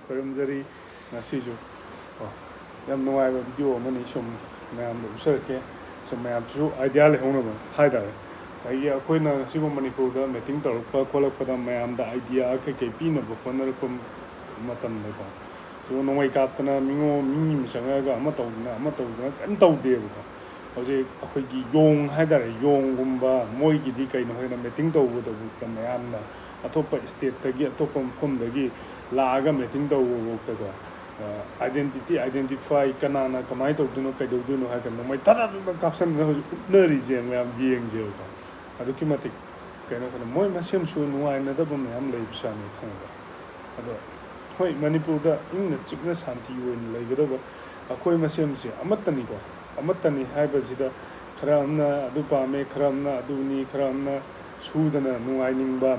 ꯈꯣꯏꯔꯝꯖꯔꯤ ꯉꯁꯤꯁꯨ ꯌꯥꯝ ꯅꯨꯡꯉꯥꯏꯕ ꯚꯤꯗꯤꯑꯣ ꯑꯃꯅꯤ ꯁꯨꯝ ꯃꯌꯥꯝꯗ ꯎꯠꯆꯔꯛꯀꯦ ꯁꯨꯝ ꯃꯌꯥꯝꯁꯨ ꯑꯥꯏꯗꯤꯌꯥ ꯂꯩꯍꯧꯅꯕ ꯍꯥꯏꯇꯥꯔꯦ ꯉꯁꯥꯏꯒꯤ ꯑꯩꯈꯣꯏꯅ ꯉꯁꯤꯕꯨ ꯃꯅꯤꯄꯨꯔꯗ ꯃꯤꯇꯤꯡ ꯇꯧꯔꯛꯄ ꯈꯣꯠꯂꯛꯄꯗ ꯃꯌꯥꯝꯗ ꯑꯥꯏꯗꯤꯌꯥ ꯀꯩꯀꯩ ꯄꯤꯅꯕ ꯍꯣꯠꯅꯔꯛꯄ ꯃꯇꯝꯗꯀꯣ ꯁꯨꯝ ꯅꯣꯡꯃꯩ ꯀꯥꯞꯇꯅ ꯃꯤ ꯑꯃ ꯆꯪꯉꯛꯑꯒ ꯑꯃ ꯇꯧꯗꯅ ꯀꯩꯝ ꯇꯧꯗꯦꯕꯀꯣ ꯍꯧꯖꯤꯛ ꯑꯩꯈꯣꯏꯒꯤ ꯌꯣꯡ ꯍꯥꯏꯇꯥꯔꯦ ꯌꯣꯡꯒꯨꯝꯕ ꯃꯣꯏꯒꯤꯗꯤ ꯀꯩꯅꯣ ꯍꯥꯏꯅ ꯃꯤꯇꯤꯡ ꯇꯧꯕꯗꯐꯥꯎꯗ ꯃꯌꯥꯝꯅ ꯑꯇꯣꯞꯄ ꯏꯁꯇꯦꯠꯇꯒꯤ ꯑꯇꯣꯞꯄ ꯃꯐꯝꯗꯒꯤ ꯂꯥꯛꯑꯒ ꯃꯤꯇꯤꯡ ꯇꯧꯕꯐꯥꯎꯗꯀꯣ ꯑꯥꯏꯗꯦꯟꯇꯤꯐꯥꯏ ꯀꯅꯥꯅ ꯀꯃꯥꯏꯅ ꯇꯧꯗꯣꯏꯅꯣ ꯀꯩꯗꯧꯗꯣꯏꯅꯣ ꯍꯥꯏꯔꯒ ꯅꯣꯡꯃꯩ ꯊꯥꯗꯥꯗ ꯀꯥꯞꯁꯟꯗꯅ ꯍꯧꯖꯤꯛ ꯎꯠꯅꯔꯤꯁꯦ ꯃꯌꯥꯝ ꯌꯦꯡꯁꯦꯕꯀꯣ ꯑꯗꯨꯛꯀꯤ ꯃꯇꯤꯛ ꯀꯩꯅꯣ ꯃꯣꯏ ꯃꯁꯦꯟꯁꯨ ꯅꯨꯡꯉꯥꯏꯅꯗꯕ ꯃꯌꯥꯝ ꯂꯩꯕꯖꯥꯠꯅꯤ ꯈꯪꯕ ꯑꯗꯣ ꯍꯣꯏ ꯃꯅꯤꯄꯨꯔꯗ ꯏꯪꯅ ꯆꯤꯛꯅ ꯁꯥꯟꯇꯤ ꯑꯣꯏꯅ ꯂꯩꯒꯗꯕ ꯑꯩꯈꯣꯏ ꯃꯁꯦꯟꯁꯦ ꯑꯃꯠꯇꯅꯤ ꯍꯥꯏꯕꯁꯤꯗ ꯈꯔ ꯑꯃꯅ ꯑꯗꯨ ꯄꯥꯝꯃꯦ ꯈꯔ ꯑꯃꯅ ꯑꯗꯨꯅꯤ ꯈꯔ ꯑꯃꯅ ꯁꯨꯗꯅ ꯅꯨꯡꯉꯥꯏꯅꯤꯡꯕ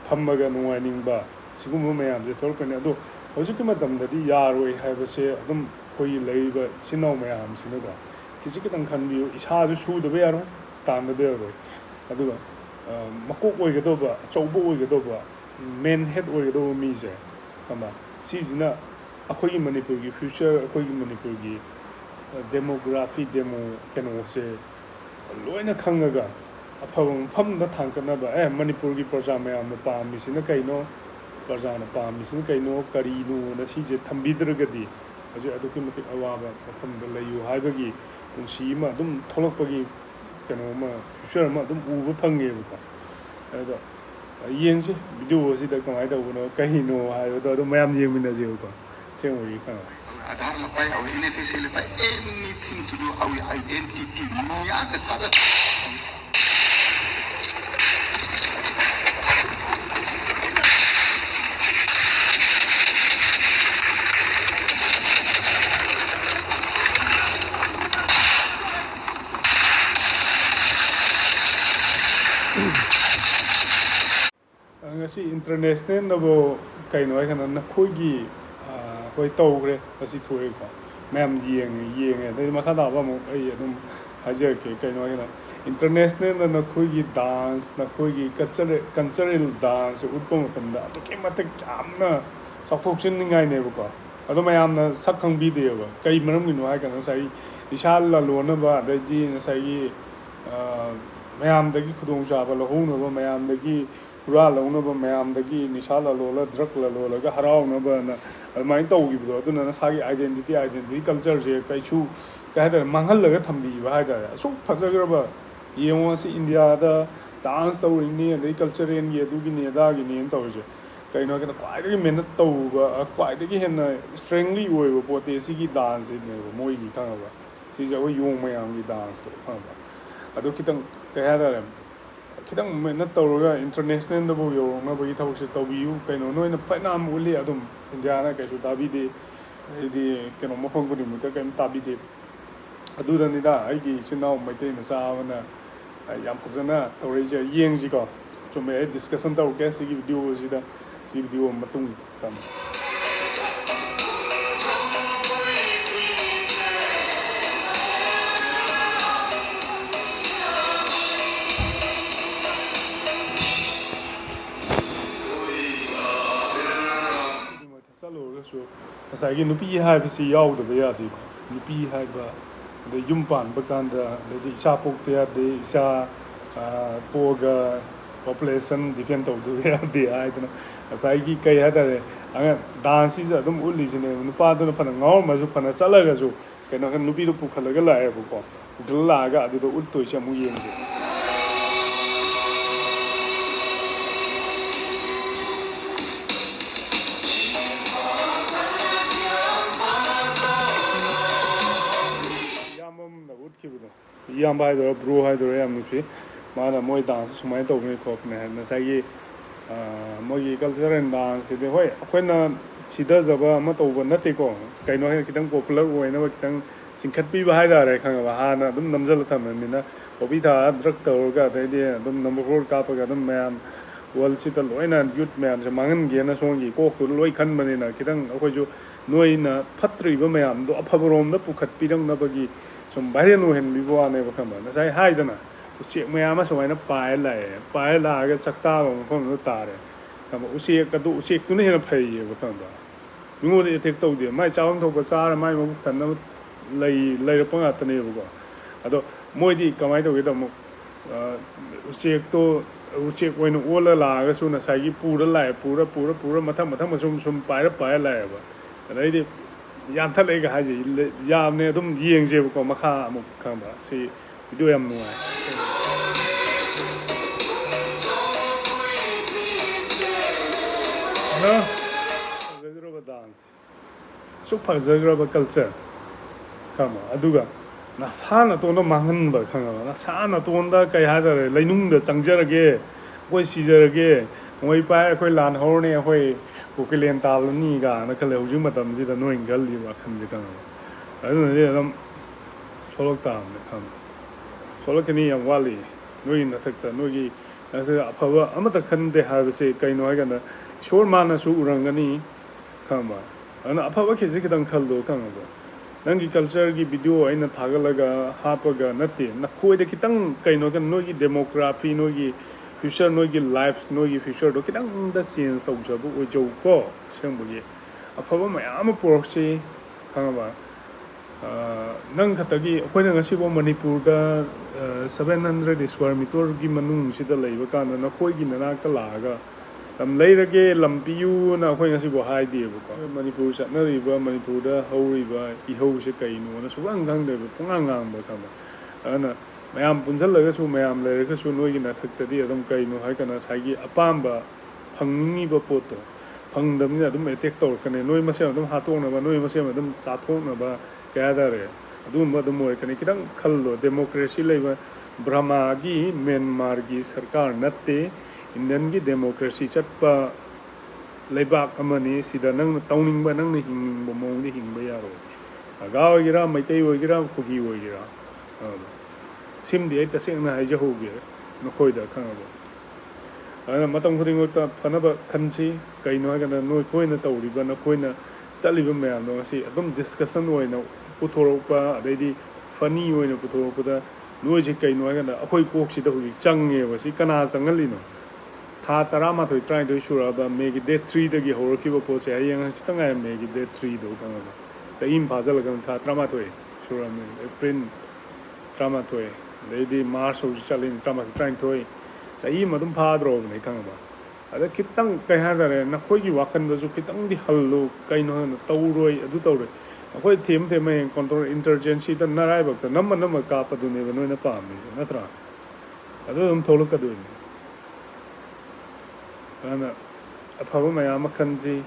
ꯐꯝꯃꯒ ꯅꯨꯡꯉꯥꯏꯅꯤꯡꯕ ꯁꯤꯒꯨꯝꯕ ꯃꯌꯥꯝꯁꯦ ꯊꯣꯛꯂꯛꯀꯅꯤ ꯑꯗꯣ ꯍꯧꯖꯤꯛꯀꯤ ꯃꯇꯝꯗꯗꯤ ꯌꯥꯔꯣꯏ ꯍꯥꯏꯕꯁꯦ ꯑꯗꯨꯝ ꯑꯩꯈꯣꯏꯒꯤ ꯂꯩꯔꯤꯕ ꯏꯆꯤꯟ ꯏꯅꯥꯎ ꯃꯌꯥꯝꯁꯤꯅꯀꯣ ꯈꯤꯇꯪ ꯈꯟꯕꯤꯌꯨ ꯏꯁꯥꯁꯨ ꯁꯨꯗꯕ ꯌꯥꯔꯣꯏ ꯇꯥꯟꯗꯕ ꯌꯥꯔꯣꯏ ꯑꯗꯨꯒ ꯃꯀꯣꯛ ꯑꯣꯏꯒꯗꯧꯕ ꯑꯆꯧꯕ ꯑꯣꯏꯒꯗꯧꯕ ꯃꯦꯟ ꯍꯦꯠ ꯑꯣꯏꯒꯗꯧꯕ ꯃꯤꯁꯦ ꯁꯤꯁꯤꯅ ꯑꯩꯈꯣꯏꯒꯤ ꯃꯅꯤꯄꯨꯔꯒꯤ ꯐ꯭ꯌꯨꯆꯔ ꯑꯩꯈꯣꯏꯒꯤ ꯃꯅꯤꯄꯨꯔꯒꯤ ꯗꯦꯃꯣꯒ꯭ꯔꯥꯐꯤ ꯀꯩꯅꯣꯁꯦ ꯂꯣꯏꯅ ꯈꯪꯉꯒ ꯑꯐꯕ ꯃꯐꯝꯗ ꯊꯥꯡꯒꯠꯅꯕ ꯃꯅꯤꯄꯨꯔꯒꯤ ꯄ꯭ꯔꯖꯥ ꯃꯌꯥꯝꯅ ꯄꯥꯝꯃꯤꯁꯤꯅ ꯀꯩꯅꯣ ꯄ꯭ꯔꯖꯥꯅ ꯄꯥꯝꯃꯤꯁꯤꯅ ꯀꯩꯅꯣ ꯀꯔꯤꯅꯣꯅ ꯁꯤꯁꯦ ꯊꯝꯕꯤꯗ꯭ꯔꯒꯗꯤ ꯍꯧꯖꯤꯛ ꯑꯗꯨꯛꯀꯤ ꯃꯇꯤꯛ ꯑꯋꯥꯕ ꯃꯐꯝꯗ ꯂꯩꯌꯨ ꯍꯥꯏꯕꯒꯤ ꯄꯨꯟꯁꯤ ꯑꯃ ꯑꯗꯨꯝ ꯊꯣꯛꯂꯛꯄꯒꯤ ꯀꯩꯅꯣ ꯐ꯭ꯌꯨꯆꯔ ꯑꯃ ꯑꯗꯨꯝ ꯎꯕ ꯐꯪꯉꯦꯕꯀꯣ ꯑꯗꯣ ꯌꯦꯡꯁꯤ ꯚꯤꯗꯤꯑꯣꯁꯤꯗ ꯀꯃꯥꯏꯅ ꯇꯧꯕꯅꯣ ꯀꯩꯅꯣ ꯍꯥꯏꯕꯗꯣ ꯑꯗꯨꯝ ꯃꯌꯥꯝ ꯌꯦꯡꯃꯤꯟꯅꯁꯦꯕꯀꯣ ꯁꯦꯡꯕꯒꯤ ꯈꯪꯉꯣ Aadhaar pai our NFSL pai anything to do our identity niya ka sada ngasi international kayno ay kana nakhoi hoi tawgre asi thoeko mayam yenge adai makha da ba mo ai adum hajerke kayno ay kana international nakhoi gi dance nakhoi gi cultural dance utpa matamda aduke matak jamna chakthokchin ningai ne ba ko adu mayam na sak khangbi de ba kai maram gi no ay kana sai ishal la lona ba adai di sai gi mayam dagi khudong chaba la hona ba mayam dagi ura launaba mayamdagi nisha lalola drug lalola haraunaba adumai tawgibdo aduna nasagi identity culture je kaichu kaida manghalaga thambiba haida asuk phajagraba yengo si India da dance tawrini adai culture en ye dugi ne da gi ne tawje kaino kana kwaidagi menat tawba kwaidagi henna strongly oiba pote sigi dance ne moi gi thangaba si je oi yong mayam gi dance to phanga adu kitang kaida kitang menat tawraga international da bo yo na bagi thawse tawbiu kaino noina painam uli adum India na kaisu tabide di keno mafang ko dimuta kaim tabide adu da ni da ai gi sinau maitei na sawana yam phajana tawreje yengji ko chume discussion taw ke si video si da si video matung tam ꯉꯁꯥꯏꯒꯤ ꯅꯨꯄꯤ ꯍꯥꯏꯕꯁꯤ ꯌꯥꯎꯗꯕ ꯌꯥꯗꯦꯀꯣ ꯅꯨꯄꯤ ꯍꯥꯏꯕ ꯑꯗꯩ ꯌꯨꯝ ꯄꯥꯟꯕ ꯀꯥꯟꯗ ꯑꯗꯩꯗꯤ ꯏꯆꯥ ꯄꯣꯛꯇ ꯌꯥꯗꯦ ꯏꯆꯥ ꯄꯣꯛꯑꯒ ꯄꯣꯄꯨꯂꯦꯁꯟ ꯗꯤꯄꯦꯟ ꯇꯧꯗꯕ ꯌꯥꯗꯦ ꯍꯥꯏꯗꯅ ꯉꯁꯥꯏꯒꯤ ꯀꯩ ꯍꯥꯏꯇꯥꯔꯦ ꯗꯥꯟꯁꯁꯤꯁꯨ ꯑꯗꯨꯝ ꯎꯠꯂꯤꯁꯤꯅꯦꯕ ꯅꯨꯄꯥꯗꯨꯅ ꯐꯅ ꯉꯥꯎꯔꯝꯃꯁꯨ ꯐꯅ ꯆꯠꯂꯒꯁꯨ ꯀꯩꯅꯣ ꯅꯨꯄꯤꯗꯨ ꯄꯨꯈꯠꯂꯒ ꯂꯥꯛꯑꯦꯕꯀꯣ ꯄꯨꯈꯠꯂ ꯂꯥꯛꯑꯒ ꯑꯗꯨꯗ ꯎꯠꯇꯣꯏꯁꯦ ꯑꯃꯨꯛ ꯌꯦꯡꯁꯦ ꯏꯌꯥꯝꯕ ꯍꯥꯏꯗꯣꯏꯔꯥ ꯕ꯭ꯔꯣ ꯍꯥꯏꯗꯣꯏꯔꯥ ꯌꯥꯝ ꯅꯨꯡꯁꯤ ꯃꯥꯅ ꯃꯣꯏ ꯗꯥꯟꯁ ꯁꯨꯃꯥꯏꯅ ꯇꯧꯕꯅꯤ ꯈꯣꯠꯄꯅꯤ ꯍꯥꯏꯅ ꯉꯁꯥꯏꯒꯤ ꯃꯣꯏꯒꯤ ꯀꯜꯆꯔꯦꯜ ꯗꯥꯟꯁꯁꯤꯗꯤ ꯍꯣꯏ ꯑꯩꯈꯣꯏꯅ ꯁꯤꯗꯖꯕ ꯑꯃ ꯇꯧꯕ ꯅꯠꯇꯦꯀꯣ ꯀꯩꯅꯣ ꯍꯦꯟꯅ ꯈꯤꯇꯪ ꯄꯣꯄꯨꯂꯔ ꯑꯣꯏꯅꯕ ꯈꯤꯇꯪ ꯆꯤꯡꯈꯠꯄꯤꯕ ꯍꯥꯏꯇꯥꯔꯦ ꯈꯪꯉꯕ ꯍꯥꯟꯅ ꯑꯗꯨꯝ ꯅꯝꯁꯤꯜꯂ ꯊꯝꯃꯕꯅꯤꯅ ꯍꯣꯕꯤ ꯊꯥ ꯗ꯭ꯔꯛ ꯇꯧꯔꯒ ꯑꯗꯩꯗꯤ ꯑꯗꯨꯝ ꯅꯝꯕꯔ 4 ꯀꯥꯞꯄꯒ ꯑꯗꯨꯝ ꯃꯌꯥꯝ ꯋꯥꯔꯜꯁꯤꯗ ꯂꯣꯏꯅ ꯌꯨꯠ ꯃꯌꯥꯝꯁꯦ ꯃꯥꯡꯍꯟꯒꯦꯅ ꯁꯣꯝꯒꯤ ꯀꯣꯛꯇꯨꯗ ꯂꯣꯏ ꯈꯟꯕꯅꯤꯅ ꯈꯤꯇꯪ ꯑꯩꯈꯣꯏꯁꯨ ꯅꯣꯏꯅ ꯐꯠꯇ꯭ꯔꯤꯕ ꯃꯌꯥꯝꯗꯣ ꯑꯐꯕꯔꯣꯝꯗ ꯄꯨꯈꯠꯄꯤꯔꯛꯅꯕꯒꯤ ꯁꯨꯝ ꯚꯥꯏꯔꯦꯜ ꯑꯣꯏꯍꯟꯕꯤꯕ ꯋꯥꯅꯦꯕ ꯈꯪꯕ ꯉꯁꯥꯏ ꯍꯥꯏꯗꯅ ꯎꯆꯦꯛ ꯃꯌꯥꯝ ꯑꯃ ꯁꯨꯃꯥꯏꯅ ꯄꯥꯏꯔ ꯂꯥꯛꯑꯒ ꯆꯥꯛꯇꯥꯕ ꯃꯐꯝꯗꯨꯗ ꯇꯥꯔꯦ ꯈꯪꯕ ꯎꯆꯦꯛꯇꯨꯅ ꯍꯦꯟꯅ ꯐꯩꯌꯦꯕ ꯈꯪꯕ ꯃꯤꯉꯣꯟꯗ ꯑꯦꯇꯦꯛ ꯇꯧꯗꯦ ꯃꯥꯏ ꯆꯥꯐꯝ ꯊꯣꯛꯄ ꯆꯥꯔ ꯃꯥꯏ ꯃꯕꯨꯛ ꯊꯟꯅꯕ ꯂꯩꯔꯛꯄ ꯉꯥꯛꯇꯅꯦꯕꯀꯣ ꯑꯗꯣ ꯃꯣꯏꯗꯤ ꯀꯃꯥꯏꯅ ꯇꯧꯒꯦꯗ ꯑꯃꯨꯛ ꯎꯆꯦꯛꯇꯣ ꯎꯆꯦꯛ ꯑꯣꯏꯅ ꯑꯣꯜꯂ ꯂꯥꯛꯑꯒꯁꯨ ꯉꯁꯥꯏꯒꯤ ꯄꯨꯔ ꯂꯥꯛꯑꯦ ꯄꯨꯔ ꯃꯊꯪ ꯁꯨꯝ ꯄꯥꯏꯔ ꯂꯥꯛꯑꯦꯕ ꯑꯗꯩꯗꯤ ꯌꯥꯟꯊꯠꯂꯛꯏꯒ ꯍꯥꯏꯁꯦ ꯌꯥꯝꯅꯦ ꯑꯗꯨꯝ ꯌꯦꯡꯁꯦꯕꯀꯣ ꯃꯈꯥ ꯑꯃꯨꯛ ꯈꯪꯕ ꯁꯤ ꯚꯤꯗꯤꯑꯣ ꯌꯥꯝ ꯅꯨꯡꯉꯥꯏ ꯐꯖꯈ꯭ꯔꯕ ꯗꯥꯟꯁ ꯑꯁꯨꯛ ꯐꯖꯈ꯭ꯔꯕ ꯀꯜꯆꯔ ꯈꯪꯕ ꯑꯗꯨꯒ ꯅꯁꯥ ꯅꯇꯣꯟꯗ ꯃꯥꯡꯍꯟꯕ ꯈꯪꯉꯕ ꯅꯁꯥ ꯅꯇꯣꯟꯗ ꯀꯩ ꯍꯥꯏꯇꯥꯔꯦ ꯂꯩꯅꯨꯡꯗ ꯆꯪꯖꯔꯒꯦ ꯑꯩꯈꯣꯏ ꯁꯤꯖꯔꯒꯦ ꯅꯣꯡꯃꯩ ꯄꯥꯏꯔ ꯑꯩꯈꯣꯏ ꯂꯥꯟ ꯍꯧꯔꯅꯤ ꯑꯩꯈꯣꯏ ꯀꯨꯀꯤꯂꯦꯟ ꯇꯥꯜꯂꯅꯤ ꯀꯥꯏꯅ ꯈꯜꯂꯦ ꯍꯧꯖꯤꯛ ꯃꯇꯝꯁꯤꯗ ꯅꯣꯏ ꯈꯜꯂꯤ ꯋꯥꯈꯜꯁꯦ ꯈꯪꯉꯕ ꯑꯗꯨꯅꯗꯤ ꯑꯗꯨꯝ ꯁꯣꯛꯂꯛ ꯇꯥꯕꯅꯦ ꯈꯪꯕ ꯁꯣꯛꯂꯛꯀꯅꯤ ꯌꯥꯝ ꯋꯥꯠꯂꯤ ꯅꯣꯏꯒꯤ ꯅꯊꯛꯇ ꯅꯣꯏꯒꯤ ꯑꯐꯕ ꯑꯃꯠꯇ ꯈꯟꯗꯦ ꯍꯥꯏꯕꯁꯦ ꯀꯩꯅꯣ ꯍꯥꯏꯀꯥꯟꯗ ꯏꯁꯣꯔ ꯃꯥꯅꯁꯨ ꯎꯔꯝꯒꯅꯤ ꯈꯪꯕ ꯑꯗꯨꯅ ꯑꯐꯕ ꯈꯤꯖꯤꯛ ꯈꯤꯇꯪ ꯈꯜꯂꯣ ꯈꯪꯉꯕ ꯅꯪꯒꯤ ꯀꯜꯆꯔꯒꯤ ꯚꯤꯗꯤꯑꯣ ꯑꯩꯅ ꯊꯥꯒꯠꯂꯒ ꯍꯥꯞꯄꯒ ꯅꯠꯇꯦ ꯅꯈꯣꯏꯗ ꯈꯤꯇꯪ ꯀꯩꯅꯣ ꯅꯣꯏꯒꯤ ꯗꯦꯃꯣꯒ꯭ꯔꯥꯐꯤ ꯅꯣꯏꯒꯤ ꯐ꯭ꯌꯨꯆꯔ ꯅꯣꯏꯒꯤ ꯂꯥꯏꯐ ꯅꯣꯏꯒꯤ ꯐ꯭ꯌꯨꯆꯔꯗꯣ ꯈꯤꯇꯪꯗ ꯆꯦꯟꯖ ꯇꯧꯖꯕ ꯑꯣꯏꯖꯧꯀꯣ ꯑꯁꯦꯡꯕꯒꯤ ꯑꯐꯕ ꯃꯌꯥꯝ ꯑꯃ ꯄꯨꯔꯛꯁꯤ ꯈꯪꯉꯕ ꯅꯪ ꯈꯛꯇꯒꯤ ꯑꯩꯈꯣꯏꯅ ꯉꯁꯤꯐꯥꯎ ꯃꯅꯤꯄꯨꯔꯗ 700 ꯁ꯭ꯀ꯭ꯋꯥꯔ ꯃꯤꯇꯔꯒꯤ ꯃꯅꯨꯡꯁꯤꯗ ꯂꯩꯕ ꯀꯥꯟꯗ ꯅꯈꯣꯏꯒꯤ ꯅꯅꯥꯛꯇ ꯂꯥꯛꯑꯒ ꯂꯝ ꯂꯩꯔꯒꯦ ꯂꯝ ꯄꯤꯌꯨꯅ ꯑꯩꯈꯣꯏ ꯉꯁꯤꯐꯥꯎ ꯍꯥꯏꯗꯦꯕꯀꯣ ꯃꯅꯤꯄꯨꯔ ꯆꯠꯅꯔꯤꯕ ꯃꯅꯤꯄꯨꯔꯗ ꯍꯧꯔꯤꯕ ꯏꯍꯧꯁꯦ ꯀꯩꯅꯣꯅ ꯁꯨꯈꯪ ꯈꯪꯗꯦꯕ ꯄꯨꯡꯉꯥꯡ ꯉꯥꯡꯕ ꯈꯪꯕ ꯑꯗꯨꯅ ꯃꯌꯥꯝ ꯄꯨꯟꯁꯤꯜꯂꯒꯁꯨ ꯃꯌꯥꯝ ꯂꯩꯔꯒꯁꯨ ꯅꯣꯏꯒꯤ ꯅꯊꯛꯇꯗꯤ ꯑꯗꯨꯝ ꯀꯩꯅꯣ ꯍꯥꯏꯀꯥꯟꯗ ꯉꯁꯥꯏꯒꯤ ꯑꯄꯥꯝꯕ ꯐꯪꯅꯤꯡꯉꯤꯕ ꯄꯣꯠꯇꯣ ꯐꯪꯗꯕꯅꯤꯅ ꯑꯗꯨꯝ ꯑꯦꯇꯦꯛ ꯇꯧꯔꯛꯀꯅꯤ ꯅꯣꯏ ꯃꯁꯦꯟ ꯑꯗꯨꯝ ꯍꯥꯠꯇꯣꯛꯅꯕ ꯅꯣꯏ ꯃꯁꯦꯟ ꯑꯗꯨꯝ ꯆꯥꯊꯣꯛꯅꯕ ꯀꯩ ꯍꯥꯏꯇꯥꯔꯦ ꯑꯗꯨꯒꯨꯝꯕ ꯑꯗꯨꯝ ꯑꯣꯏꯔꯛꯀꯅꯤ ꯈꯤꯇꯪ ꯈꯜꯂꯣ ꯗꯦꯃꯣꯀ꯭ꯔꯦꯁꯤ ꯂꯩꯕ ꯕ꯭ꯔꯍꯃꯥꯒꯤ ꯃꯦꯟꯃꯥꯔꯒꯤ ꯁꯔꯀꯥꯔ ꯅꯠꯇꯦ ꯏꯟꯗꯤꯌꯟꯒꯤ ꯗꯦꯃꯣꯀ꯭ꯔꯦꯁꯤ ꯆꯠꯄ ꯂꯩꯕꯥꯛ ꯑꯃꯅꯤ ꯁꯤꯗ ꯅꯪꯅ ꯇꯧꯅꯤꯡꯕ ꯅꯪꯅ ꯍꯤꯡꯅꯤꯡꯕ ꯃꯑꯣꯡꯗ ꯍꯤꯡꯕ ꯌꯥꯔꯣꯏ ꯅꯥꯒꯥ ꯑꯣꯏꯒꯦꯔꯥ ꯃꯩꯇꯩ ꯑꯣꯏꯒꯦꯔꯥ ꯀꯨꯀꯤ ꯑꯣꯏꯒꯦꯔꯥ ꯁꯤꯃꯗꯤ ꯑꯩ ꯇꯁꯦꯡꯅ ꯍꯥꯏꯖꯍꯧꯒꯦ ꯅꯈꯣꯏꯗ ꯈꯪꯉꯕ ꯑꯗꯨꯅ ꯃꯇꯝ ꯈꯨꯗꯤꯡꯃꯛꯇ ꯐꯅꯕ ꯈꯟꯁꯤ ꯀꯩꯅꯣ ꯍꯥꯏꯀꯥꯟꯗ ꯅꯈꯣꯏꯅ ꯇꯧꯔꯤꯕ ꯅꯈꯣꯏꯅ ꯆꯠꯂꯤꯕ ꯃꯌꯥꯝꯗꯣ ꯉꯁꯤ ꯑꯗꯨꯝ ꯗꯤꯁꯀꯁꯟ ꯑꯣꯏꯅ ꯄꯨꯊꯣꯔꯛꯄ ꯑꯗꯩꯗꯤ ꯐꯅꯤ ꯑꯣꯏꯅ ꯄꯨꯊꯣꯔꯛꯄꯗ ꯅꯣꯏꯁꯦ ꯀꯩꯅꯣ ꯍꯥꯏꯀꯥꯟꯗ ꯑꯩꯈꯣꯏ ꯀꯣꯛꯁꯤꯗ ꯍꯧꯖꯤꯛ ꯆꯪꯉꯦꯕ ꯁꯤ ꯀꯅꯥ ꯆꯪꯍꯜꯂꯤꯅꯣ ꯊꯥ 11 12 ꯁꯨꯔꯛꯑꯕ ꯃꯦꯒꯤ ꯗꯦꯠ 3ꯗꯒꯤ ꯍꯧꯔꯛꯈꯤꯕ ꯄꯣꯠꯁꯦ ꯍꯌꯦꯡ ꯍꯪꯆꯤꯠꯇ ꯉꯥꯏꯔ ꯃꯦꯒꯤ ꯗꯦꯠ 3ꯗꯣ ꯈꯪꯉꯕ ꯆꯍꯤ ꯑꯃ ꯐꯥꯖꯤꯜꯂꯒ ꯊꯥ 13 ꯁꯨꯔꯛꯑꯕꯅꯤ ꯑꯦꯄ꯭ꯔꯤꯜ 13 ꯑꯗꯩꯗꯤ ꯃꯥꯔꯁ ꯍꯧꯖꯤꯛ ꯆꯠꯂꯤꯅꯤ 13 19 ꯆꯍꯤ ꯑꯃ ꯑꯗꯨꯝ ꯐꯥꯗ꯭ꯔꯣꯕꯅꯦ ꯈꯪꯉꯕ ꯑꯗ ꯈꯤꯇꯪ ꯀꯩ ꯍꯥꯏꯇꯥꯔꯦ ꯅꯈꯣꯏꯒꯤ ꯋꯥꯈꯜꯗꯁꯨ ꯈꯤꯇꯪꯗꯤ ꯍꯜꯂꯨ ꯀꯩꯅꯣ ꯍꯥꯏꯅ ꯇꯧꯔꯣꯏ ꯑꯗꯨ ꯇꯧꯔꯣꯏ ꯑꯩꯈꯣꯏ ꯊꯦꯝ ꯍꯌꯦꯡ ꯀꯣꯟꯇ꯭ꯔꯣꯜ ꯏꯟꯇꯔꯖꯦꯟꯁꯤꯗ ꯅꯔꯥꯏꯕꯛꯇ ꯅꯝꯃ ꯀꯥꯞꯄꯗꯨꯅꯦꯕ ꯅꯣꯏꯅ ꯄꯥꯝꯃꯤꯁꯦ ꯅꯠꯇ꯭ꯔꯥ ꯑꯗꯨ ꯑꯗꯨꯝ ꯊꯣꯛꯂꯛꯀꯗꯣꯏꯅꯤ ꯑꯗꯨꯅ ꯑꯐꯕ ꯃꯌꯥꯝ ꯑꯃ ꯈꯟꯁꯤ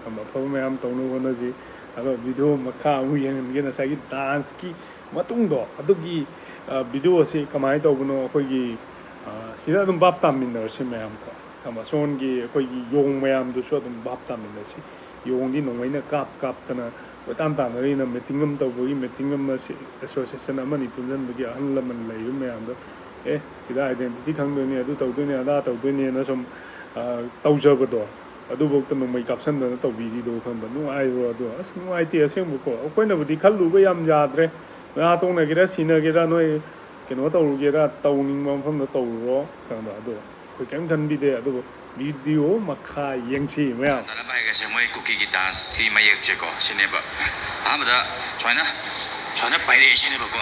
ꯑꯐꯕ ꯃꯌꯥꯝ ꯇꯧꯅꯕ ꯍꯣꯠꯅꯁꯤ ꯑꯗꯣ ꯚꯤꯗꯤꯑꯣ ꯃꯈꯥ ꯑꯃꯨꯛ ꯌꯦꯡꯍꯟꯒꯦ ꯉꯁꯥꯏꯒꯤ ꯗꯥꯟꯁꯀꯤ ꯃꯇꯨꯡꯗꯣ ꯑꯗꯨꯒꯤ ꯚꯤꯗꯤꯑꯣ ꯑꯁꯤ ꯀꯃꯥꯏꯅ ꯇꯧꯕꯅꯣ ꯑꯩꯈꯣꯏꯒꯤ ꯁꯤꯗ ꯑꯗꯨꯝ ꯚꯥꯞ ꯇꯥꯃꯤꯟꯅꯔꯁꯤ ꯃꯌꯥꯝ ꯀꯣ ꯑꯁꯣꯟꯒꯤ ꯑꯩꯈꯣꯏꯒꯤ ꯌꯣꯡ ꯃꯌꯥꯝꯗꯨꯁꯨ ꯑꯗꯨꯝ ꯚꯥꯞ ꯇꯥꯃꯤꯟꯅꯁꯤ ꯌꯣꯡꯗꯤ ꯅꯣꯡꯃꯩꯅ ꯀꯥꯞꯇꯅ ꯀꯣꯏꯇꯥꯟ ꯇꯥꯟꯅꯔꯤꯅ ꯃꯤꯇꯤꯡ ꯑꯃ ꯇꯧꯕꯒꯤ ꯃꯤꯇꯤꯡ ꯑꯃ ꯑꯦꯁꯣꯁꯤꯌꯦꯁꯟ ꯑꯃꯅꯤ ꯄꯨꯟꯁꯤꯟꯕꯒꯤ ꯑꯍꯜ ꯂꯃꯟ ꯂꯩꯕ ꯃꯌꯥꯝꯗꯣ ꯁꯤꯗ ꯑꯥꯏꯗꯦꯟꯇꯤꯇꯤ ꯈꯪꯗꯣꯏꯅꯤ ꯑꯗꯨ ꯇꯧꯗꯣꯏꯅꯤ ꯑꯗꯥ ꯇꯧꯗꯣꯏꯅꯦꯅ ꯁꯨꯝ ꯇꯧꯖꯕꯗꯣ ꯑꯗꯨꯐꯧꯗ ꯅꯣꯡꯃꯩ ꯀꯥꯞꯁꯤꯟꯗꯅ ꯇꯧꯕꯤꯔꯤꯗꯣ ꯈꯪꯕ ꯅꯨꯡꯉꯥꯏꯕ꯭ꯔꯣ ꯑꯗꯣ ꯑꯁ ꯅꯨꯡꯉꯥꯏꯇꯦ ꯑꯁꯦꯡꯕꯀꯣ ꯑꯩꯈꯣꯏꯅꯕꯨꯗꯤ ꯈꯜꯂꯨꯕ ꯌꯥꯝ ꯌꯥꯗ꯭ꯔꯦ ꯉꯥ ꯇꯣꯡꯅꯒꯦꯔꯥ ꯁꯤꯅꯒꯦꯔꯥ ꯅꯣꯏ ꯀꯩꯅꯣ ꯇꯧꯔꯨꯒꯦꯔꯥ ꯇꯧꯅꯤꯡꯕ ꯃꯐꯝꯗ ꯇꯧꯔꯨꯔꯣ ꯈꯪꯕ ꯑꯗꯣ ꯑꯩꯈꯣꯏ ꯀꯔꯤꯝ ꯈꯟꯕꯤꯗꯦ ꯑꯗꯨꯕꯨ ꯚꯤꯗꯤꯑꯣ ꯃꯈꯥ ꯌꯦꯡꯁꯤ ꯃꯌꯥꯝ ꯇꯥꯟꯅꯕ ꯍꯥꯏꯒꯁꯦ ꯃꯣꯏ ꯀꯨꯀꯤꯒꯤ ꯗꯥꯟꯁꯀꯤ ꯃꯌꯦꯛꯁꯦꯀꯣ ꯁꯤꯅꯦꯕ ꯑꯍꯥꯟꯕꯗ ꯁꯨꯃꯥꯏꯅ ꯄꯥꯏꯔꯛꯑꯦ ꯁꯤꯅꯦꯕꯀꯣ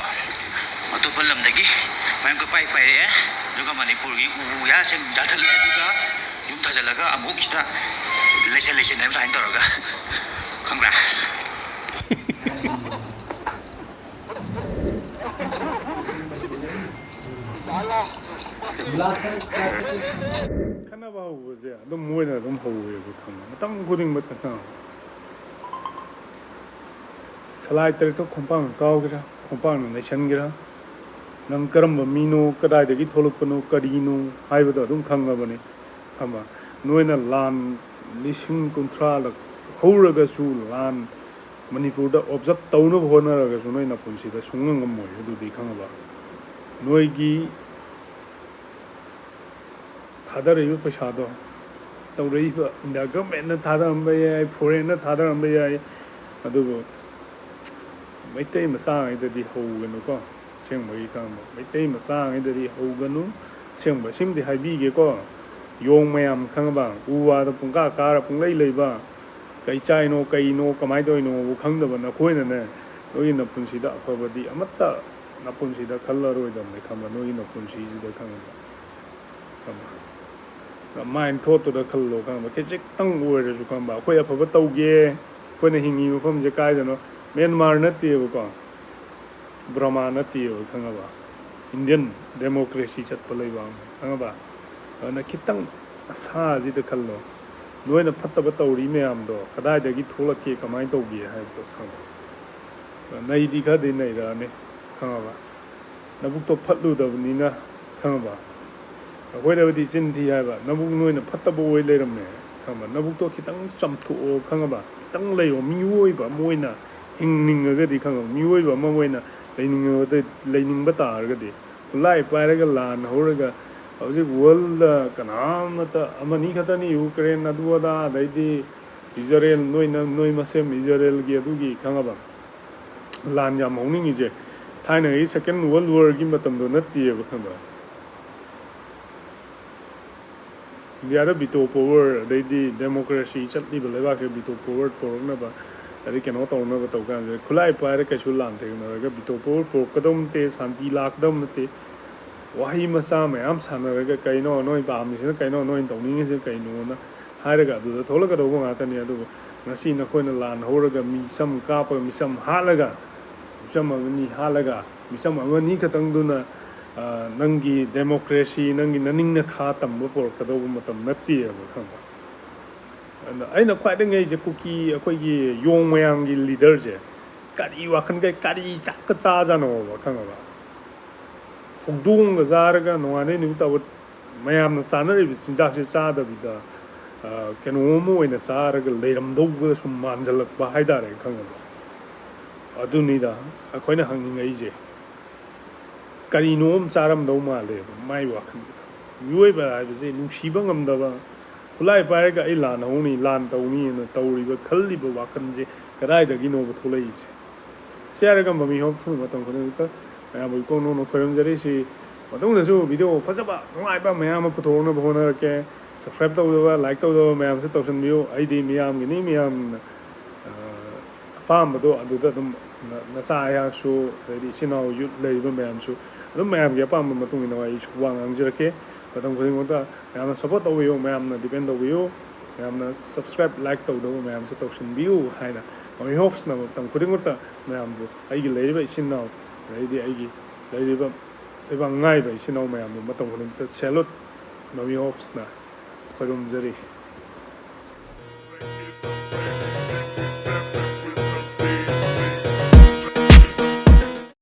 ꯑꯇꯣꯞꯄ ꯂꯝꯗꯒꯤ ꯃꯌꯥꯝ ꯄꯥꯏꯔꯛꯑꯦ ꯑꯗꯨꯒ ꯃꯅꯤꯄꯨꯔꯒꯤ ꯎ ꯌꯥꯁꯤꯡ ꯌꯥꯟꯊꯠꯂꯦ ꯑꯗꯨꯒ ꯌꯨꯝ ꯊꯥꯖꯤꯜꯂꯒ ꯑꯃꯨꯛ ꯁꯤꯗ ꯂꯩꯁꯟ ꯍꯥꯏꯕ ꯁꯨꯃꯥꯏꯅ ꯇꯧꯔꯒ ꯈꯪꯕ꯭ꯔꯥ ꯈꯟꯅꯕ ꯍꯧꯕꯁꯦ ꯑꯗꯨꯝ ꯃꯣꯏꯅ ꯑꯗꯨꯝ ꯍꯧꯋꯦꯕ ꯈꯪꯕ ꯃꯇꯝ ꯈꯨꯗꯤꯡꯃꯛꯇ ꯁꯂꯥꯏ ꯇꯔꯦꯠꯇꯣ ꯈꯣꯡꯄꯥꯛꯅ ꯀꯥꯎꯒꯦꯔꯥ ꯈꯣꯡꯄꯥꯛꯅ ꯅꯩꯁꯟꯒꯦꯔꯥ ꯅꯪ ꯀꯔꯝꯕ ꯃꯤꯅꯣ ꯀꯗꯥꯏꯗꯒꯤ ꯊꯣꯛꯂꯛꯄꯅꯣ ꯀꯔꯤꯅꯣ ꯍꯥꯏꯕꯗꯣ ꯑꯗꯨꯝ ꯈꯪꯉꯕꯅꯤ ꯈꯪꯕ ꯅꯣꯏꯅ ꯂꯥꯟ 30,000 ꯍꯧꯔꯒꯁꯨ ꯂꯥꯟ ꯃꯅꯤꯄꯨꯔꯗ ꯑꯣꯕꯖꯞ ꯇꯧꯅꯕ ꯍꯣꯠꯅꯔꯒꯁꯨ ꯅꯣꯏꯅ ꯄꯨꯟꯁꯤꯗ ꯁꯨꯡꯉꯝ ꯉꯝꯃꯣꯏ ꯑꯗꯨꯗꯤ ꯈꯪꯉꯕ ꯅꯣꯏꯒꯤ ꯊꯥꯗꯔꯤꯕ ꯄꯩꯁꯥꯗꯣ ꯇꯧꯔꯛꯏꯕ ꯏꯟꯗꯤꯌꯥ ꯒꯚꯔꯟꯃꯦꯟꯠꯅ ꯊꯥꯗꯔꯝꯕ ꯌꯥꯏ ꯐꯣꯔꯦꯟꯅ ꯊꯥꯗꯔꯝꯕ ꯌꯥꯏ ꯑꯗꯨꯕꯨ ꯃꯩꯇꯩ ꯃꯆꯥꯉꯩꯗꯗꯤ ꯍꯧꯒꯅꯨꯀꯣ ꯑꯁꯦꯡꯕꯒꯤ ꯈꯪꯕ ꯃꯩꯇꯩ ꯃꯆꯥꯉꯩꯗꯗꯤ ꯍꯧꯒꯅꯨ ꯑꯁꯦꯡꯕ ꯁꯤꯃꯗꯤ ꯍꯥꯏꯕꯤꯒꯦꯀꯣ ꯌꯣꯡ ꯃꯌꯥꯝ ꯈꯪꯉꯕ ꯎ ꯋꯥꯗ ꯄꯨꯡꯀꯥ ꯀꯥꯔ ꯄꯨꯡꯂꯩ ꯂꯩꯕ ꯀꯩ ꯆꯥꯏꯅꯣ ꯀꯩꯅꯣ ꯀꯃꯥꯏꯅ ꯇꯧꯔꯤꯅꯣꯕꯨ ꯈꯪꯗꯕ ꯅꯈꯣꯏꯅꯅꯦ ꯅꯣꯏꯒꯤ ꯅꯄꯨꯟꯁꯤꯗ ꯑꯐꯕꯗꯤ ꯑꯃꯠꯇ ꯅꯄꯨꯟꯁꯤꯗ ꯈꯜꯂꯔꯣꯏꯗꯕꯅꯤ ꯈꯪꯕ ꯅꯣꯏꯒꯤ ꯅꯄꯨꯟꯁꯤꯁꯤꯗ ꯈꯪꯕ ꯃꯥꯏꯟ ꯊꯣꯠꯇꯨꯗ ꯈꯜꯂꯣ ꯈꯪꯕ ꯈꯤꯖꯤꯛꯇꯪ ꯑꯣꯏꯔꯁꯨ ꯈꯪꯕ ꯑꯩꯈꯣꯏ ꯑꯐꯕ ꯇꯧꯒꯦ ꯑꯩꯈꯣꯏꯅ ꯍꯤꯡꯉꯤ ꯃꯐꯝꯁꯦ ꯀꯥꯏꯗꯅꯣ ꯃꯦꯟꯃꯥꯔ ꯅꯠꯇꯦꯕꯀꯣ ꯕ꯭ꯔꯃꯥ ꯅꯠꯇꯦꯕ ꯈꯪꯉꯕ ꯏꯟꯗꯤꯌꯟ ꯗꯦꯃꯣꯀ꯭ꯔꯦꯁꯤ ꯆꯠꯄ ꯂꯩꯕꯥꯛꯅꯤ ꯈꯪꯉꯕ ꯑꯗꯨꯅ ꯈꯤꯇꯪ ꯑꯁꯥꯁꯤꯗ ꯈꯜꯂꯣ ꯅꯣꯏꯅ ꯐꯠꯇꯕ ꯇꯧꯔꯤ ꯃꯌꯥꯝꯗꯣ ꯀꯗꯥꯏꯗꯒꯤ ꯊꯣꯛꯂꯛꯀꯦ ꯀꯃꯥꯏꯅ ꯇꯧꯒꯦ ꯍꯥꯏꯕꯗꯣ ꯈꯪꯕ ꯅꯩꯗꯤ ꯈꯔꯗꯤ ꯅꯩꯔꯛꯑꯅꯤ ꯈꯪꯉꯕ ꯅꯕꯨꯛꯇꯣ ꯐꯠꯂꯨꯗꯕꯅꯤꯅ ꯈꯪꯉꯕ ꯑꯩꯈꯣꯏꯗꯕꯨꯗꯤ ꯆꯤꯟ ꯊꯤ ꯍꯥꯏꯕ ꯅꯕꯨꯛ ꯅꯣꯏꯅ ꯐꯠꯇꯕ ꯑꯣꯏ ꯂꯩꯔꯝꯃꯦ ꯈꯪꯉꯕ ꯅꯕꯨꯛꯇꯣ ꯈꯤꯇꯪ ꯆꯥꯝꯊꯣꯛꯑꯣ ꯈꯪꯉꯕ ꯈꯤꯇꯪ ꯂꯩꯌꯣ ꯃꯤꯑꯣꯏꯕ ꯑꯃ ꯑꯣꯏꯅ ꯍꯤꯡꯅꯤꯡꯉꯒꯗꯤ ꯈꯪꯉꯕ ꯃꯤꯑꯣꯏꯕ ꯑꯃ ꯑꯣꯏꯅ ꯂꯩꯅꯤꯡꯕ ꯇꯥꯔꯒꯗꯤ ꯈꯨꯠꯂꯥꯏ ꯄꯥꯏꯔꯒ ꯂꯥꯟ ꯍꯧꯔꯒ ꯍꯧꯖꯤꯛ ꯋꯥꯔꯜꯗ ꯀꯅꯥꯃꯠꯇ ꯑꯃꯅꯤ ꯈꯛꯇꯅꯤ ꯌꯨꯀ꯭ꯔꯦꯟ ꯑꯗꯨ ꯑꯗꯥ ꯑꯗꯩꯗꯤ ꯏꯖꯔꯦꯜ ꯅꯣꯏ ꯃꯁꯦꯝ ꯏꯖꯔꯦꯜꯒꯤ ꯑꯗꯨꯒꯤ ꯈꯪꯉꯕ ꯂꯥꯟ ꯌꯥꯝ ꯍꯧꯅꯤꯡꯉꯤꯁꯦ ꯊꯥꯏꯅꯒꯤ ꯁꯦꯀꯦꯟ ꯋꯥꯔꯜ ꯋꯥꯔꯒꯤ ꯃꯇꯝꯗꯣ ꯅꯠꯇꯦꯕ ꯈꯪꯕ ꯏꯟꯗꯤꯌꯥꯗ ꯕꯤꯇꯣ ꯄꯋꯥꯔ ꯑꯗꯩꯗꯤ ꯗꯦꯃꯣꯀ꯭ꯔꯦꯁꯤ ꯆꯠꯂꯤꯕ ꯂꯩꯕꯥꯛꯁꯦ ꯕꯤꯇꯣ ꯄꯋꯥꯔ ꯄꯨꯔꯛꯅꯕ ꯑꯗꯩ ꯀꯩꯅꯣ ꯇꯧꯅꯕ ꯇꯧ ꯀꯥꯟꯁꯤꯗ ꯈꯨꯠꯂꯥꯏ ꯄꯥꯏꯔ ꯀꯩꯁꯨ ꯂꯥꯟ ꯊꯦꯡꯅꯔꯒ ꯕꯤꯇꯣ ꯄꯋꯥꯔ ꯄꯨꯔꯛꯀꯗꯧ ꯅꯠꯇꯦ ꯁꯥꯟꯇꯤ ꯂꯥꯛꯀꯗꯧ ꯅꯠꯇꯦ ꯋꯥꯍꯩ ꯃꯆꯥ ꯃꯌꯥꯝ ꯁꯥꯟꯅꯔꯒ ꯀꯩꯅꯣ ꯅꯣꯏ ꯄꯥꯝꯃꯤꯁꯤꯅ ꯀꯩꯅꯣ ꯅꯣꯏ ꯇꯧꯅꯤꯡꯉꯤꯁꯤꯅ ꯀꯩꯅꯣꯅ ꯍꯥꯏꯔꯒ ꯑꯗꯨꯗ ꯊꯣꯛꯂꯛꯀꯗꯧꯕ ꯉꯥꯛꯇꯅꯤ ꯑꯗꯨꯕꯨ ꯉꯁꯤ ꯅꯈꯣꯏꯅ ꯂꯥꯟ ꯍꯧꯔꯒ ꯃꯤꯆꯝ ꯀꯥꯞꯄꯒ ꯃꯤꯆꯝ ꯍꯥꯠꯂꯒ ꯃꯤꯆꯝ ꯑꯃꯅꯤ ꯍꯥꯠꯂꯒ ꯃꯤꯆꯝ ꯑꯃꯅꯤ ꯈꯛꯇꯪꯗꯨꯅ ꯅꯪꯒꯤ ꯗꯦꯃꯣꯀ꯭ꯔꯦꯁꯤ ꯅꯪꯒꯤ ꯅꯅꯤꯡꯅ ꯈꯥ ꯇꯝꯕ ꯄꯣꯔꯛꯀꯗꯧꯕ ꯃꯇꯝ ꯅꯠꯇꯦꯕ ꯈꯪꯕ ꯑꯗꯨꯅ ꯑꯩꯅ ꯈ꯭ꯋꯥꯏꯗꯒꯤ ꯉꯛꯏꯁꯦ ꯀꯨꯀꯤ ꯑꯩꯈꯣꯏꯒꯤ ꯌꯣꯡ ꯃꯌꯥꯝꯒꯤ ꯂꯤꯗꯔꯁꯦ ꯀꯔꯤ ꯋꯥꯈꯜ ꯀꯔꯤ ꯆꯥꯛꯀ ꯆꯥꯖꯥꯅꯣꯕ ꯈꯪꯉꯕ ꯍꯧꯗꯣꯡꯒ ꯆꯥꯔꯒ ꯅꯣꯡꯉꯥꯟꯗꯩ ꯅꯨꯃꯤꯠ ꯇꯥꯕ ꯃꯌꯥꯝꯅ ꯆꯥꯅꯔꯤꯕ ꯆꯤꯟꯖꯥꯛꯁꯦ ꯆꯥꯗꯕꯤꯗ ꯀꯩꯅꯣꯝ ꯑꯣꯏꯅ ꯆꯥꯔꯒ ꯂꯩꯔꯝꯗꯧꯕ ꯁꯨꯝ ꯃꯥꯟꯁꯤꯜꯂꯛꯄ ꯍꯥꯏꯇꯥꯔꯦ ꯈꯪꯉꯕ ꯑꯗꯨꯅꯤꯗ ꯑꯩꯈꯣꯏꯅ ꯍꯪꯅꯤꯡꯉꯛꯏꯁꯦ ꯀꯔꯤꯅꯣꯝ ꯆꯥꯔꯝꯗꯧ ꯃꯥꯜꯂꯦꯕ ꯃꯥꯏ ꯋꯥꯈꯜꯁꯦ ꯃꯤꯑꯣꯏꯕ ꯍꯥꯏꯕꯁꯦ ꯅꯨꯡꯁꯤꯕ ꯉꯝꯗꯕ ꯈꯨꯠꯂꯥꯏ ꯄꯥꯏꯔꯒ ꯑꯩ ꯂꯥꯟ ꯍꯧꯅꯤ ꯂꯥꯟ ꯇꯧꯅꯤꯅ ꯇꯧꯔꯤꯕ ꯈꯜꯂꯤꯕ ꯋꯥꯈꯜꯁꯦ ꯀꯗꯥꯏꯗꯒꯤꯅꯣꯕ ꯊꯣꯛꯂꯛꯏꯁꯦ ꯁꯤ ꯍꯥꯏꯔꯒ ꯃꯃꯤ ꯍꯧꯔꯛꯇꯨꯅ ꯃꯇꯝ ꯈꯨꯗꯤꯡꯃꯛꯇ ꯃꯌꯥꯝꯕꯨ ꯏꯀꯣꯡ ꯅꯧꯅ ꯈꯣꯏꯔꯝꯖꯔꯤꯁꯤ ꯃꯇꯨꯡꯗꯁꯨ ꯚꯤꯗꯤꯑꯣ ꯐꯖꯕ ꯅꯨꯡꯉꯥꯏꯕ ꯃꯌꯥꯝ ꯑꯃ ꯄꯨꯊꯣꯛꯅꯕ ꯍꯣꯠꯅꯔꯛꯀꯦ ꯁꯕꯁꯀ꯭ꯔꯥꯏꯕ ꯇꯧꯗꯕ ꯂꯥꯏꯛ ꯇꯧꯗꯕ ꯃꯌꯥꯝꯁꯨ ꯇꯧꯁꯤꯟꯕꯤꯌꯨ ꯑꯩꯗꯤ ꯃꯤꯌꯥꯝꯒꯤꯅꯤ ꯃꯤꯌꯥꯝꯅ ꯑꯄꯥꯝꯕꯗꯣ ꯑꯗꯨꯗ ꯑꯗꯨꯝ ꯅꯆꯥ ꯑꯩꯍꯥꯛꯁꯨ ꯑꯗꯩꯗꯤ ꯏꯆꯤꯟ ꯏꯅꯥꯎ ꯌꯨꯠ ꯂꯩꯔꯤꯕ ꯃꯌꯥꯝꯁꯨ ꯑꯗꯨꯝ ꯃꯌꯥꯝꯒꯤ ꯑꯄꯥꯝꯕ ꯃꯇꯨꯡ ꯏꯟꯅ ꯑꯩꯁꯨ ꯋꯥ ꯉꯥꯡꯖꯔꯛꯀꯦ ꯃꯇꯝ ꯈꯨꯗꯤꯡꯃꯛꯇ ꯃꯌꯥꯝꯅ ꯁꯞꯄꯣꯔꯠ ꯇꯧꯕꯤꯌꯨ ꯃꯌꯥꯝꯅ ꯗꯤꯄꯦꯟ ꯇꯧꯕꯤꯌꯨ ꯃꯌꯥꯝꯅ ꯁꯕꯁꯀ꯭ꯔꯥꯏꯕ ꯂꯥꯏꯛ ꯇꯧꯗꯕ ꯃꯌꯥꯝꯁꯨ ꯇꯧꯁꯤꯟꯕꯤꯌꯨ ꯍꯥꯏꯅ ꯃꯃꯤ ꯍꯣꯞꯁꯅ ꯃꯇꯝ ꯈꯨꯗꯤꯡꯃꯛꯇ ꯃꯌꯥꯝꯕꯨ ꯑꯩꯒꯤ ꯂꯩꯔꯤꯕ ꯏꯆꯤꯟ ꯏꯅꯥꯎ ꯑꯗꯩꯗꯤ ꯑꯩꯒꯤ ꯂꯩꯔꯤꯕ ꯂꯩꯕꯥꯛ ꯉꯥꯏꯕ ꯏꯆꯤꯟ ꯏꯅꯥꯎ ꯃꯌꯥꯝꯕꯨ ꯃꯇꯝ ꯈꯨꯗꯤꯡꯃꯛꯇ ꯁꯦꯂꯨꯠ ꯃꯃꯤ ꯍꯣꯞꯁꯅ ꯈꯣꯏꯔꯨꯝꯖꯔꯤ